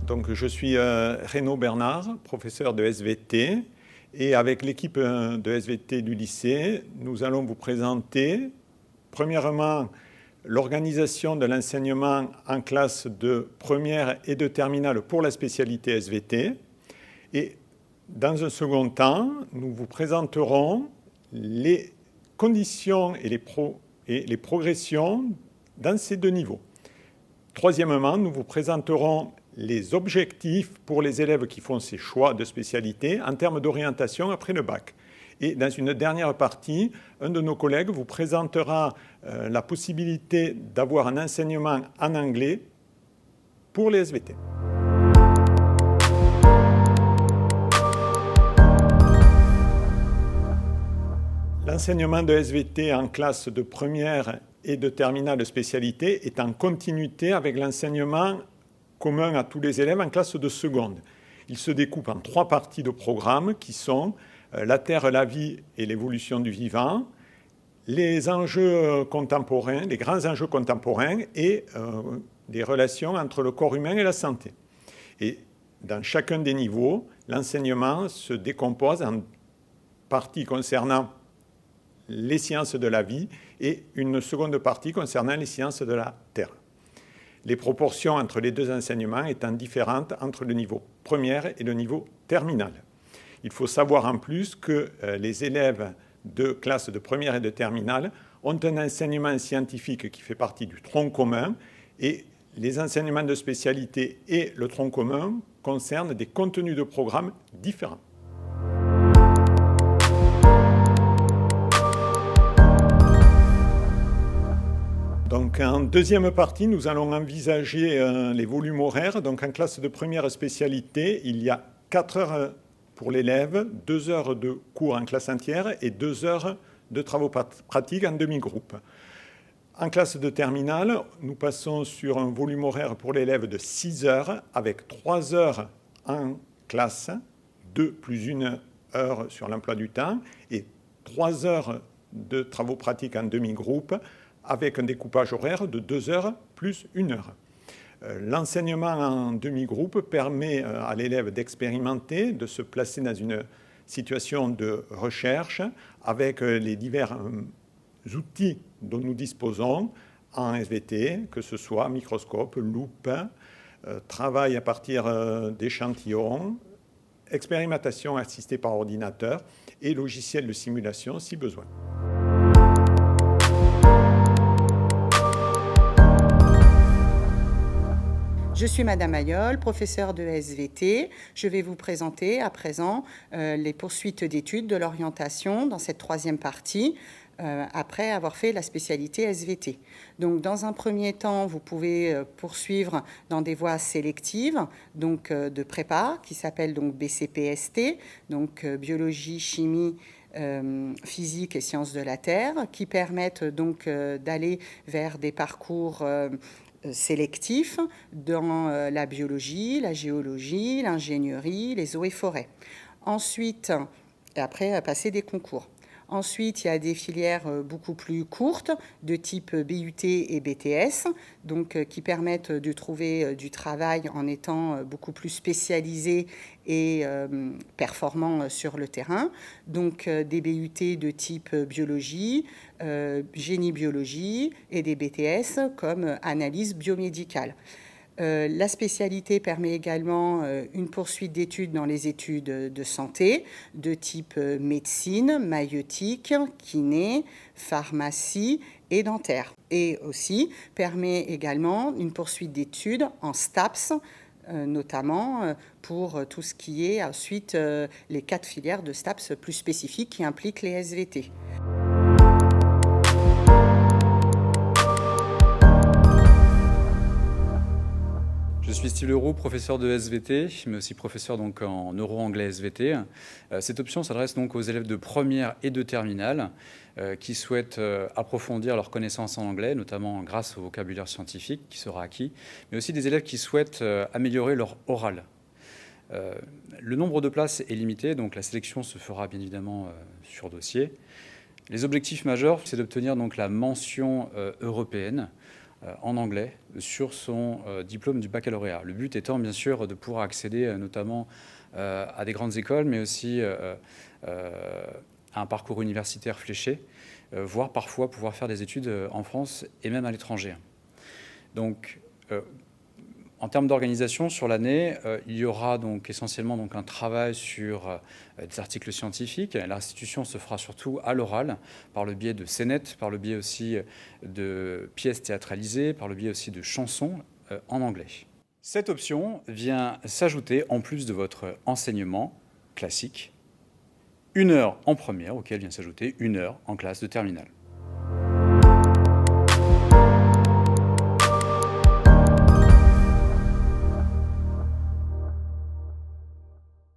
Donc, je suis Renaud Bernard, professeur de SVT. Et avec l'équipe de SVT du lycée, nous allons vous présenter, premièrement, l'organisation de l'enseignement en classe de première et de terminale pour la spécialité SVT. Et dans un second temps, nous vous présenterons les conditions et les progressions dans ces deux niveaux. Troisièmement, nous vous présenterons les objectifs pour les élèves qui font ces choix de spécialité en termes d'orientation après le bac. Et dans une dernière partie, un de nos collègues vous présentera la possibilité d'avoir un enseignement en anglais pour les SVT. L'enseignement de SVT en classe de première et de terminale de spécialité est en continuité avec l'enseignement commun à tous les élèves en classe de seconde. Il se découpe en 3 parties de programme qui sont la Terre, la vie et l'évolution du vivant, les enjeux contemporains, les grands enjeux contemporains et les relations entre le corps humain et la santé. Et dans chacun des niveaux, l'enseignement se décompose en parties concernant les sciences de la vie et une seconde partie concernant les sciences de la Terre. Les proportions entre les deux enseignements étant différentes entre le niveau première et le niveau terminal. Il faut savoir en plus que les élèves de classe de première et de terminale ont un enseignement scientifique qui fait partie du tronc commun et les enseignements de spécialité et le tronc commun concernent des contenus de programme différents. Donc, en deuxième partie, nous allons envisager les volumes horaires. Donc, en classe de première spécialité, il y a 4 heures pour l'élève, 2 heures de cours en classe entière et 2 heures de travaux pratiques en demi-groupe. En classe de terminale, nous passons sur un volume horaire pour l'élève de 6 heures avec 3 heures en classe, 2 plus 1 heure sur l'emploi du temps et 3 heures de travaux pratiques en demi-groupe avec un découpage horaire de 2 heures plus 1 heure. L'enseignement en demi-groupe permet à l'élève d'expérimenter, de se placer dans une situation de recherche avec les divers outils dont nous disposons en SVT, que ce soit microscope, loupe, travail à partir d'échantillons, expérimentation assistée par ordinateur et logiciel de simulation si besoin. Je suis Madame Ayolle, professeure de SVT. Je vais vous présenter à présent les poursuites d'études de l'orientation dans cette 3e partie, après avoir fait la spécialité SVT. Donc, dans un premier temps, vous pouvez poursuivre dans des voies sélectives, donc de prépa, qui s'appelle donc BCPST, donc biologie, chimie, physique et sciences de la Terre, qui permettent donc d'aller vers des parcours sélectifs dans la biologie, la géologie, l'ingénierie, les eaux et forêts. Ensuite, et après, passer des concours. Ensuite, il y a des filières beaucoup plus courtes, de type BUT et BTS, donc, qui permettent de trouver du travail en étant beaucoup plus spécialisé et performant sur le terrain. Donc, des BUT de type biologie, génie biologie et des BTS comme analyse biomédicale. La spécialité permet également une poursuite d'études dans les études de santé de type médecine, maïeutique, kiné, pharmacie et dentaire. Et aussi permet également une poursuite d'études en STAPS, notamment pour tout ce qui est ensuite les 4 filières de STAPS plus spécifiques qui impliquent les SVT. Je suis Steve Leroux, professeur de SVT, mais aussi professeur donc en euro-anglais SVT. Cette option s'adresse donc aux élèves de première et de terminale qui souhaitent approfondir leurs connaissances en anglais, notamment grâce au vocabulaire scientifique qui sera acquis, mais aussi des élèves qui souhaitent améliorer leur oral. Le nombre de places est limité, donc la sélection se fera bien évidemment sur dossier. Les objectifs majeurs, c'est d'obtenir donc la mention européenne en anglais sur son diplôme du baccalauréat. Le but étant bien sûr de pouvoir accéder notamment à des grandes écoles, mais aussi à un parcours universitaire fléché, voire parfois pouvoir faire des études en France et même à l'étranger. Donc, en termes d'organisation sur l'année, il y aura donc essentiellement donc un travail sur des articles scientifiques. La restitution se fera surtout à l'oral, par le biais de scénettes, par le biais aussi de pièces théâtralisées, par le biais aussi de chansons en anglais. Cette option vient s'ajouter, en plus de votre enseignement classique, 1 heure en première, auquel vient s'ajouter 1 heure en classe de terminale.